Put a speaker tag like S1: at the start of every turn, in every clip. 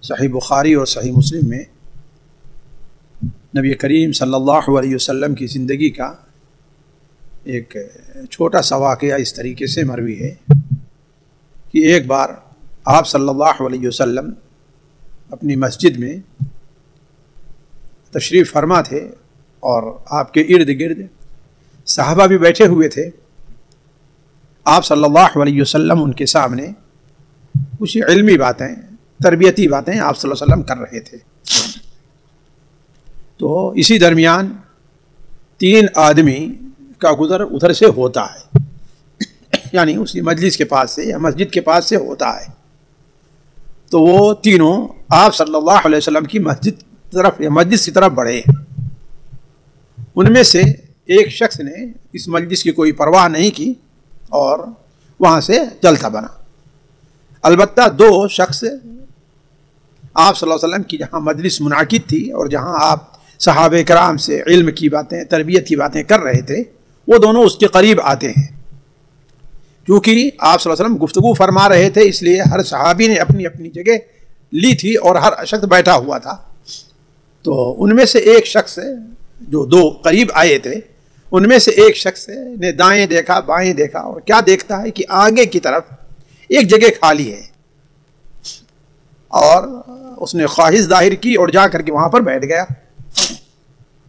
S1: صحیح بخاری اور صحیح مسلم میں نبی کریم صلی اللہ علیہ وسلم کی زندگی کا ایک چھوٹا سا واقعہ اس طریقے سے مروی ہے کہ ایک بار آپ صلی اللہ علیہ وسلم اپنی مسجد میں تشریف فرما تھے اور آپ کے ارد گرد صحابہ بھی بیٹھے ہوئے تھے. آپ صلی اللہ علیہ وسلم ان کے سامنے کچھ علمی باتیں، تربیتی باتیں آپ صلی اللہ علیہ وسلم کر رہے تھے. تو اسی درمیان 3 آدمی کا گزر ادھر سے ہوتا ہے، یعنی اسی مجلس کے پاس سے یا مسجد کے پاس سے ہوتا ہے. تو وہ تینوں آپ صلی اللہ علیہ وسلم کی مسجد طرف یا مجلس کی طرف بڑھے. ان میں سے ایک شخص نے اس مجلس کی کوئی پرواہ نہیں کی اور وہاں سے چلتا بنا. البتہ 2 شخص آپ صلی اللہ علیہ وسلم کی جہاں مجلس منعقد تھی اور جہاں آپ صحابہ کرام سے علم کی باتیں، تربیت کی باتیں کر رہے تھے، وہ دونوں اس کے قریب آتے ہیں. کیونکہ آپ صلی اللہ علیہ وسلم گفتگو فرما رہے تھے، اس لیے ہر صحابی نے اپنی اپنی جگہ لی تھی اور ہر شخص بیٹھا ہوا تھا. تو ان میں سے ایک شخص جو 2 قریب آئے تھے، ان میں سے ایک شخص نے دائیں دیکھا، بائیں دیکھا، اور کیا دیکھتا ہے کہ آگے کی طرف ایک جگہ خالی ہے، اور اس نے خواہش ظاہر کی اور جا کر کے وہاں پر بیٹھ گیا.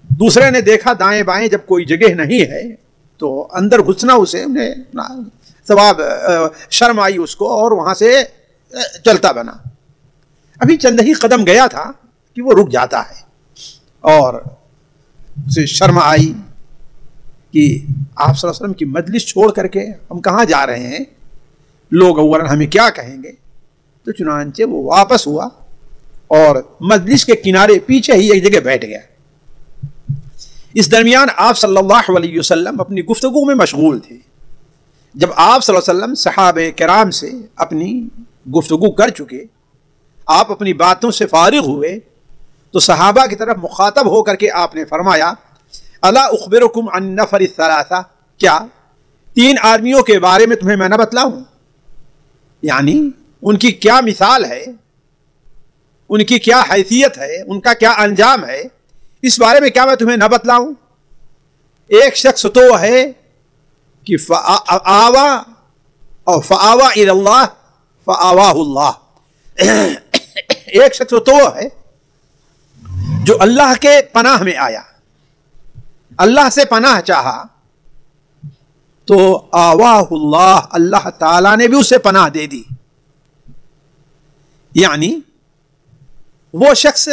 S1: دوسرے نے دیکھا دائیں بائیں جب کوئی جگہ نہیں ہے تو اندر گھسنا اسے ثواب شرم آئی اس کو اور وہاں سے چلتا بنا. ابھی چند ہی قدم گیا تھا کہ وہ رک جاتا ہے اور اسے شرم آئی کہ آپ صلی اللہ علیہ وسلم کی مجلس چھوڑ کر کے ہم کہاں جا رہے ہیں، لوگ اولاً ہمیں کیا کہیں گے. تو چنانچہ وہ واپس ہوا اور مجلس کے کنارے پیچھے ہی ایک جگہ بیٹھ گیا. اس درمیان آپ صلی اللہ علیہ وسلم اپنی گفتگو میں مشغول تھے. جب آپ صلی اللہ علیہ وسلم صحابہ کرام سے اپنی گفتگو کر چکے، آپ اپنی باتوں سے فارغ ہوئے، تو صحابہ کی طرف مخاطب ہو کر کے آپ نے فرمایا، الا اخبرکم عن النفر الثلاثہ، کیا 3 آدمیوں کے بارے میں تمہیں میں نہ بتلاؤں؟ یعنی ان کی کیا مثال ہے، ان کی کیا حیثیت ہے، ان کا کیا انجام ہے، اس بارے میں کیا میں تمہیں نہ بتلاؤں؟ ایک شخص تو ہے کہ فآوا الی اللہ فآواہ اللہ، ایک شخص تو ہے جو اللہ کے پناہ میں آیا، اللہ سے پناہ چاہا تو آواہ اللہ، اللہ تعالیٰ نے بھی اسے پناہ دے دی. یعنی وہ شخص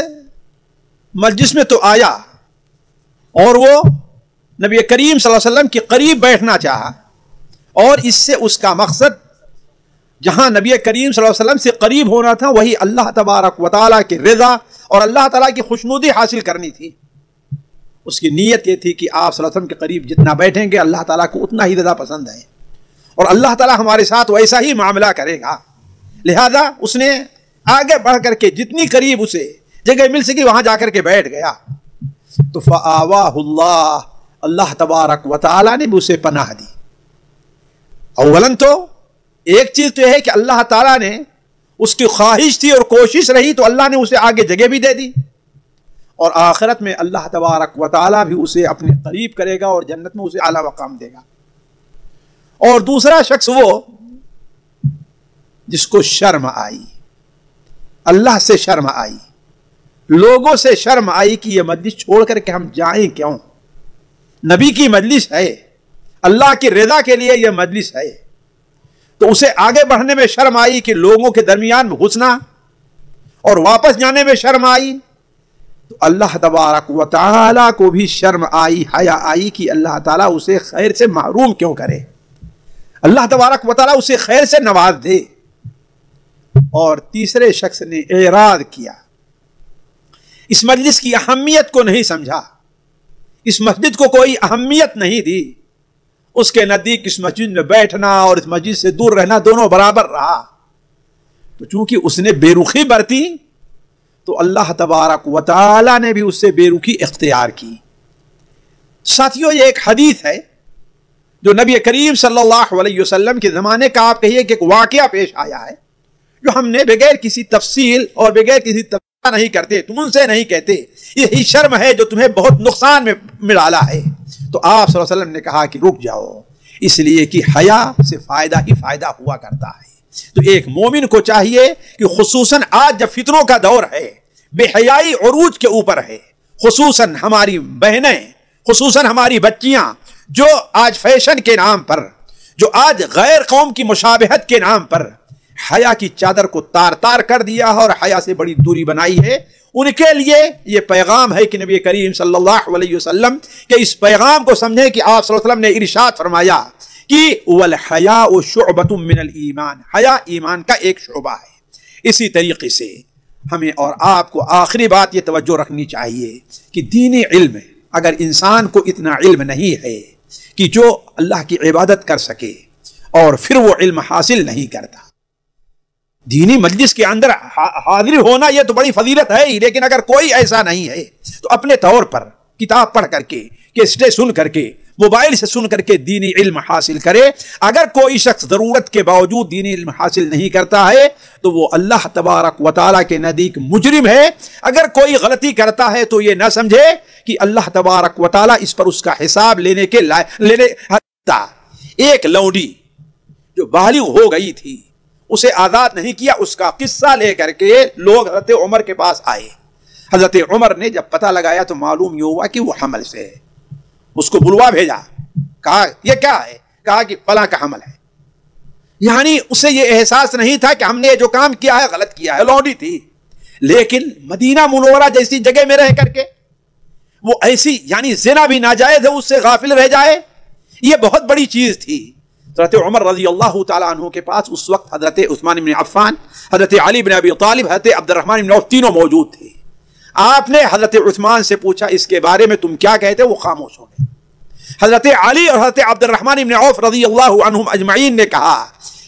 S1: مجلس میں تو آیا اور وہ نبی کریم صلی اللہ علیہ وسلم کے قریب بیٹھنا چاہا، اور اس سے اس کا مقصد جہاں نبی کریم صلی اللہ علیہ وسلم سے قریب ہونا تھا وہی اللہ تبارک و تعالیٰ کی رضا اور اللہ تعالیٰ کی خوشنودی حاصل کرنی تھی. اس کی نیت یہ تھی کہ آپ صلی اللہ علیہ وسلم کے قریب جتنا بیٹھیں گے اللہ تعالیٰ کو اتنا ہی رضا پسند ہے اور اللہ تعالیٰ ہمارے ساتھ ویسا ہی معاملہ کرے گا. لہذا اس نے آگے بڑھ کر کے جتنی قریب اسے جگہ مل سکی وہاں جا کر کے بیٹھ گیا. تو فآواہ اللہ، اللہ تبارک و تعالیٰ نے بھی اسے پناہ دی. اولاً تو ایک چیز تو ہے کہ اللہ تعالیٰ نے اس کی خواہش تھی اور کوشش رہی تو اللہ نے اسے آگے جگہ بھی دے دی، اور آخرت میں اللہ تبارک و تعالیٰ بھی اسے اپنے قریب کرے گا اور جنت میں اسے اعلیٰ مقام دے گا. اور دوسرا شخص وہ جس کو شرم آئی، اللہ سے شرم آئی، لوگوں سے شرم آئی کہ یہ مجلس چھوڑ کر کے ہم جائیں کیوں، نبی کی مجلس ہے، اللہ کی رضا کے لیے یہ مجلس ہے. تو اسے آگے بڑھنے میں شرم آئی کہ لوگوں کے درمیان میں گھسنا، اور واپس جانے میں شرم آئی. تو اللہ تبارک و تعالیٰ کو بھی شرم آئی، حیا آئی کہ اللہ تعالیٰ اسے خیر سے محروم کیوں کرے، اللہ تبارک و تعالیٰ اسے خیر سے نواز دے. اور تیسرے شخص نے اعراض کیا، اس مجلس کی اہمیت کو نہیں سمجھا، اس مسجد کو کوئی اہمیت نہیں دی. اس کے نزدیک اس مسجد میں بیٹھنا اور اس مسجد سے دور رہنا دونوں برابر رہا. تو چونکہ اس نے بے رخی برتی تو اللہ تبارک و تعالی نے بھی اس سے بے رخی اختیار کی. ساتھیوں، یہ ایک حدیث ہے جو نبی کریم صلی اللہ علیہ وسلم کے زمانے کا آپ کہیے کہ ایک واقعہ پیش آیا ہے. جو ہم نے بغیر کسی تفصیل اور بغیر کسی تبصرہ نہیں کرتے، تم ان سے نہیں کہتے، یہی شرم ہے جو تمہیں بہت نقصان میں ڈالا ہے۔ تو آپ صلی اللہ علیہ وسلم نے کہا کہ رک جاؤ، اس لیے کہ حیا سے فائدہ ہی فائدہ ہوا کرتا ہے۔ تو ایک مومن کو چاہیے کہ خصوصاً آج جب فتنوں کا دور ہے، بے حیائی عروج کے اوپر ہے، خصوصاً ہماری بہنیں، خصوصاً ہماری بچیاں جو آج فیشن کے نام پر، جو آج غیر قوم کی مشابہت کے نام پر حیا کی چادر کو تار تار کر دیا ہے اور حیا سے بڑی دوری بنائی ہے، ان کے لیے یہ پیغام ہے کہ نبی کریم صلی اللہ علیہ وسلم کہ اس پیغام کو سمجھیں کہ آپ صلی اللہ علیہ وسلم نے ارشاد فرمایا کہ وَالْحَيَاءُ شُعْبَةٌ مِّنَ الْإِيمَانِ، حیا ایمان کا ایک شعبہ ہے۔ اسی طریقے سے ہمیں اور آپ کو آخری بات یہ توجہ رکھنی چاہیے کہ دینی علم، اگر انسان کو اتنا علم نہیں ہے کہ جو اللہ کی عبادت کر سکے اور پھر وہ علم حاصل نہیں کرتا، دینی مجلس کے اندر حاضر ہونا یہ تو بڑی فضیلت ہے ہی، لیکن اگر کوئی ایسا نہیں ہے تو اپنے طور پر کتاب پڑھ کر کے، کیسٹیں سن کر کے، موبائل سے سن کر کے دینی علم حاصل کرے۔ اگر کوئی شخص ضرورت کے باوجود دینی علم حاصل نہیں کرتا ہے تو وہ اللہ تبارک و تعالیٰ کے نزدیک مجرم ہے۔ اگر کوئی غلطی کرتا ہے تو یہ نہ سمجھے کہ اللہ تبارک و تعالیٰ اس پر اس کا حساب لینے ایک لونڈی جو بالغ ہو گئی تھی، اسے آزاد نہیں کیا، اس کا قصہ لے کر کے لوگ حضرت عمر کے پاس آئے۔ حضرت عمر نے جب پتہ لگایا تو معلوم یہ ہوا کہ وہ حمل سے ہے۔ اس کو بلوا بھیجا، کہا یہ کیا ہے؟ کہا کہ فلاں کا حمل ہے۔ یعنی اسے یہ احساس نہیں تھا کہ ہم نے جو کام کیا ہے غلط کیا ہے، لونڈی تھی، لیکن مدینہ منورہ جیسی جگہ میں رہ کر کے وہ ایسی یعنی زنا بھی ناجائز ہے، اس سے غافل رہ جائے، یہ بہت بڑی چیز تھی۔ حضرت عمر رضی اللہ تعالیٰ عنہ کے پاس اس وقت حضرت عثمان بن عفان، حضرت علی بن ابی طالب، حضرت عبد الرحمن بن عوف تینوں موجود تھے۔ آپ نے حضرت عثمان سے پوچھا اس کے بارے میں تم کیا کہتے؟ وہ خاموش ہو گئے۔ حضرت علی اور حضرت عبد الرحمن بن عوف رضی اللہ عنہم اجمعین نے کہا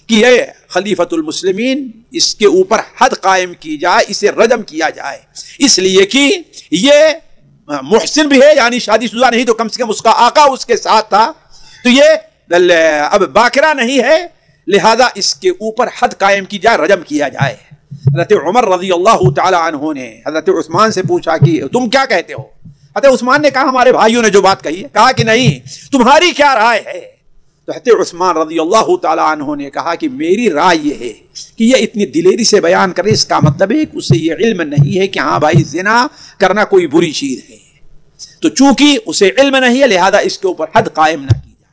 S1: کہ یہ خلیفۃ المسلمین، اس کے اوپر حد قائم کی جائے، اسے رجم کیا جائے، اس لیے کہ یہ محسن بھی ہے، یعنی شادی شدہ نہیں تو کم سے کم اس کا آقا اس کے ساتھ تھا، تو یہ اب باکرہ نہیں ہے، لہذا اس کے اوپر حد قائم کی جائے، رجم کیا جائے۔ حضرت عمر رضی اللہ تعالی عنہ نے حضرت عثمان سے پوچھا کہ تم کیا کہتے ہو؟ حضرت عثمان نے کہا ہمارے بھائیوں نے جو بات کہی ہے۔ کہا کہ نہیں، تمہاری کیا رائے ہے؟ تو حضرت عثمان رضی اللہ تعالی عنہ نے کہا کہ میری رائے یہ ہے کہ یہ اتنی دلیری سے بیان کرے، اس کا مطلب ہے کہ اسے یہ علم نہیں ہے کہ ہاں بھائی زنا کرنا کوئی بری چیز ہے، تو چونکہ اسے علم نہیں ہے لہذا اس کے اوپر حد قائم نہ کی جائے۔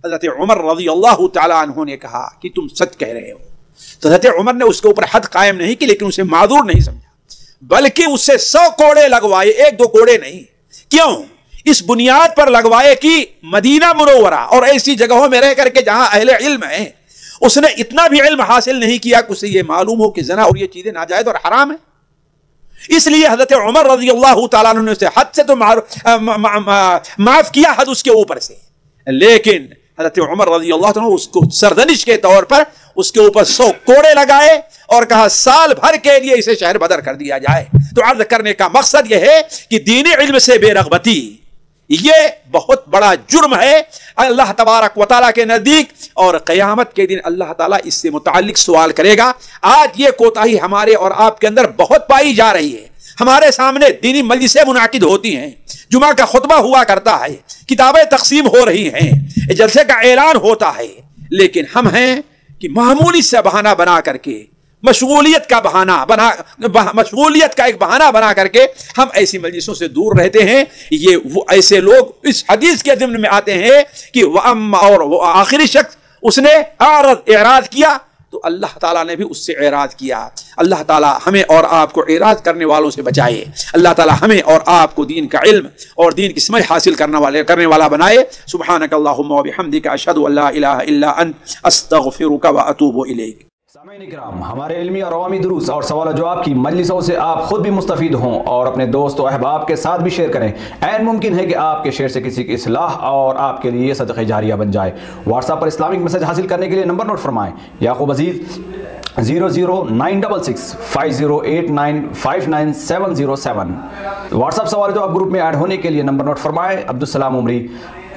S1: حضرت عمر رضی اللہ تعالی عنہ نے کہا کہ تم سچ کہہ رہے ہو۔ تو حضرت عمر نے اس کے اوپر حد قائم نہیں کی، لیکن اسے معذور نہیں سمجھا، بلکہ اس سے 100 کوڑے لگوائے، 1-2 کوڑے نہیں۔ کیوں؟ اس بنیاد پر لگوائے کہ مدینہ منورہ اور ایسی جگہوں میں رہ کر کے جہاں اہل علم ہیں، اس نے اتنا بھی علم حاصل نہیں کیا کہ اسے یہ معلوم ہو کہ زنا اور یہ چیزیں ناجائز اور حرام ہیں۔ اس لیے حضرت عمر رضی اللہ تعالیٰ عنہ نے اسے حد سے تو معاف کیا، حد اس کے اوپر سے، لیکن حضرت عمر رضی اللہ عنہ اس کو سرزنش کے طور پر اس کے اوپر 100 کوڑے لگائے اور کہا سال بھر کے لیے اسے شہر بدر کر دیا جائے۔ تو عرض کرنے کا مقصد یہ ہے کہ دینی علم سے بے رغبتی یہ بہت بڑا جرم ہے اللہ تبارک و تعالیٰ کے نزدیک، اور قیامت کے دن اللہ تعالیٰ اس سے متعلق سوال کرے گا۔ آج یہ کوتاہی ہمارے اور آپ کے اندر بہت پائی جا رہی ہے۔ ہمارے سامنے دینی مجلسیں منعقد ہوتی ہیں، جمعہ کا خطبہ ہوا کرتا ہے، کتابیں تقسیم ہو رہی ہیں، جلسے کا اعلان ہوتا ہے، لیکن ہم ہیں کہ معمولی سے بہانہ بنا کر کے، مشغولیت کا ایک بہانہ بنا کر کے ہم ایسی مجلسوں سے دور رہتے ہیں۔ یہ وہ ایسے لوگ اس حدیث کے ضمن میں آتے ہیں کہ اور وہ آخری شخص اس نے اعراض کیا تو اللہ تعالیٰ نے بھی اس سے اعراض کیا۔ اللہ تعالیٰ ہمیں اور آپ کو اعراض کرنے والوں سے بچائے۔ اللہ تعالیٰ ہمیں اور آپ کو دین کا علم اور دین کی سمجھ حاصل کرنے والا بنائے۔ سبحانک اللہم و بحمدک، اشہد ان لا الہ الا انت، استغفرک و اتوب الیک۔
S2: سامعین اکرام، ہمارے علمی اور عوامی دروس اور سوال و جواب کی مجلسوں سے آپ خود بھی مستفید ہوں اور اپنے دوست و احباب کے ساتھ بھی شیئر کریں۔ عین ممکن ہے کہ آپ کے شیئر سے کسی کی اصلاح اور آپ کے لیے صدقہ جاریہ بن جائے۔ واٹس ایپ پر اسلامک میسج حاصل کرنے کے لیے نمبر نوٹ فرمائیں: یعقوب عزیز 00966 5089 59707۔ واٹس ایپ سوال جو آپ گروپ میں ایڈ ہونے کے لیے نمبر نوٹ فرمائیں: عبدالسلام عمری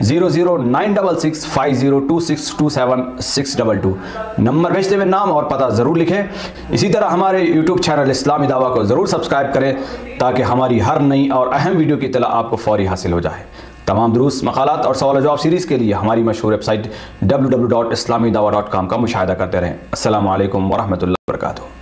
S2: 00966502627 نمبر بھیجتے ہوئے نام اور پتہ ضرور لکھیں۔ اسی طرح ہمارے یوٹیوب چینل اسلامی دعویٰ کو ضرور سبسکرائب کریں تاکہ ہماری ہر نئی اور اہم ویڈیو کی اطلاع آپ کو فوری حاصل ہو جائے۔ تمام دروس، مقالات اور سوال و جواب سیریز کے لیے ہماری مشہور ویب سائٹ www.islamidawah.com کا مشاہدہ کرتے رہیں۔ السلام علیکم ورحمۃ اللہ وبرکاتہ۔